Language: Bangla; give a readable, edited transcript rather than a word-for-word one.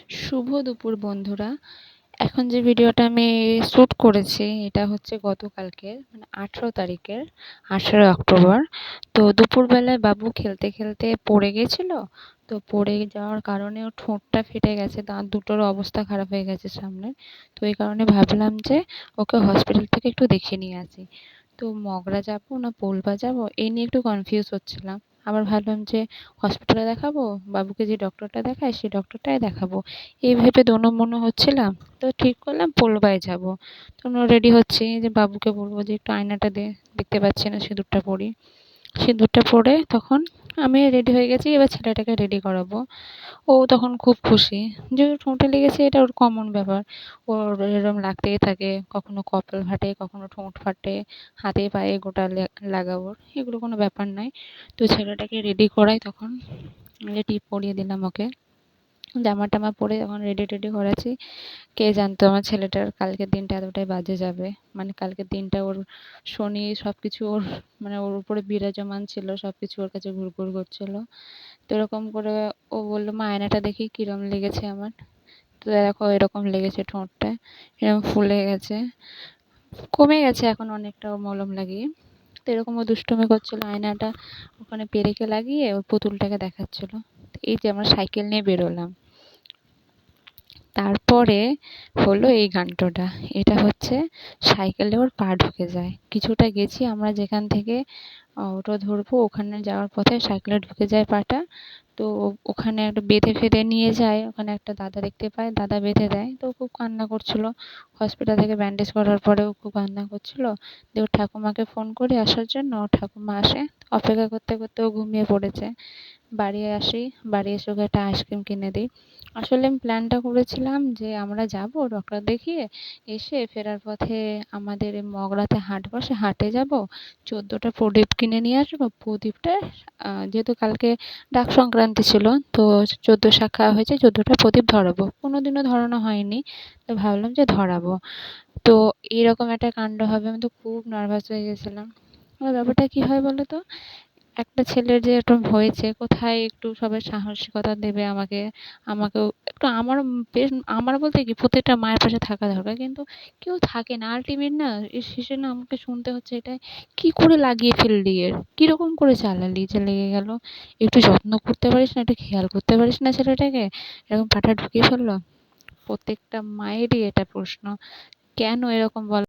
শুভ দুপুর বন্ধুরা। এখন যে ভিডিওটা আমি শ্যুট করেছি এটা হচ্ছে গতকালকের মানে 18 তারিখের 18 অক্টোবর। তো দুপুরবেলায় বাবু খেলতে খেলতে পড়ে গেছিল। তো পড়ে যাওয়ার কারণে ওর ঠোঁটটা ফেটে গেছে, দাঁত দুটোর অবস্থা খারাপ হয়ে গেছে সামনে। তো এই কারণে ভাবলাম যে ওকে হসপিটাল থেকে একটু দেখিয়ে নিয়ে আসি। তো মগরা যাবো না পোলবা যাবো এই নিয়ে একটু কনফিউজ হচ্ছিলাম। আবার ভাবলাম যে হসপিটালে দেখাবো, বাবুকে যে ডক্টরটা দেখায় সেই ডক্টরটাই দেখাবো, এই ভেবে দোনো-মোনো হচ্ছিলাম। তো ঠিক করলাম পোলবায় যাব। তো রেডি হচ্ছি যে বাবুকে বলবো যে একটু আয়নাটা দে, দেখতে পাচ্ছি না, সিঁদুরটা পরি। সিঁদুরটা পরে তখন আমি রেডি হয়ে গেছি, এবার ছেলেটাকে রেডি করাবো। ও তখন খুব খুশি যে ওর ঠোঁটে লেগেছে, এটা ওর কমন ব্যাপার। ওর এরকম লাগতেই থাকে, কখনো কপাল ফাটে, কখনো ঠোঁট ফাটে, হাতে পায়ে গোটা লাগাবো, এগুলো কোনো ব্যাপার নয়। তো ছেলেটাকে রেডি করাই তখন টিপ পরিয়ে দিলাম ওকে, জামা টামা পরে যখন রেডি টেডি করাচ্ছি। কে জানতো আমার ছেলেটার কালকের দিনটা এতটাই বাজে যাবে। মানে কালকের দিনটা ওর শনি সব কিছু ওর মানে ওর উপরে বিরাজমান ছিল, সব কিছু ওর কাছে ঘুরঘুর করছিল। তো এরকম করে ও বললো, মা আয়নাটা দেখি কিরম লেগেছে আমার। তো দেখো এরকম লেগেছে ঠোঁটটা, এরকম ফুলে গেছে, কমে গেছে এখন অনেকটা ও মলম লাগিয়ে। তো এরকম ও দুষ্টুমি করছিল, আয়নাটা ওখানে পেরেকে লাগিয়ে ওর পুতুলটাকে দেখাচ্ছিল। এই যে আমরা সাইকেল নিয়ে বেরোলাম। তারপরে হলো এই কাণ্ডটা। এটা হচ্ছে সাইকেলে ওর পা ঢুকে যায়। কিছুটা গেছি আমরা যেখান থেকে অটো ধরবো, ওখানে যাওয়ার পথে সাইকেলে ঢুকে যায় পাটা। তো ওখানে একটা বেঁধে ফেঁধে নিয়ে যায়, ওখানে একটা দাদা দেখতে পায়, দাদা বেঁধে দেয়। তো ও খুব কান্না করছিল। হসপিটাল থেকে ব্যান্ডেজ করার পরেও খুব কান্না করছিল। দিয়ে ওর ঠাকুমাকে ফোন করে আসার জন্য, ওর ঠাকুমা আসে। অপেক্ষা করতে করতে ও ঘুমিয়ে পড়েছে। বাড়ি আসি, বাড়ি এসে ওকে একটা আইসক্রিম কিনে দিই। আসলে আমি প্ল্যানটা করেছিলাম যে আমরা যাব ডক্টর দেখিয়ে, এসে ফেরার পথে আমাদের এই মগরাতে হাট বসে, হাটে যাব, 14টা প্রদীপ কিনে নিয়ে আসবো। প্রদীপটা যেহেতু কালকে ডাক সংক্রান্তি ছিল, তো 14 শাখা হয়েছে, 14টা প্রদীপ ধরাবো, কোনোদিনও ধরানো হয়নি। তো ভাবলাম যে ধরাবো। তো এইরকম একটা কাণ্ড হবে, আমি তো খুব নার্ভাস হয়ে গেছিলাম। এবার ব্যাপারটা কি হয় বলো তো, একটা ছেলের যে এরকম হয়েছে, কোথায় একটু সবাই সাহসিকতা দেবে আমাকে, আমাকেও একটু আমার বেশ, আমার বলতে কি প্রত্যেকটা মায়ের পাশে থাকা দরকার, কিন্তু কেউ থাকে না। আলটিমেট না এর শেষে না আমাকে শুনতে হচ্ছে এটাই, কি করে লাগিয়ে ফেললি, এর কিরকম করে চালালি যে লেগে গেল, একটু যত্ন করতে পারিস না, একটু খেয়াল করতে পারিস না ছেলেটাকে, এরকম পাটা ঢুকিয়ে ফেললো। প্রত্যেকটা মায়েরই এটা প্রশ্ন, কেন এরকম বল।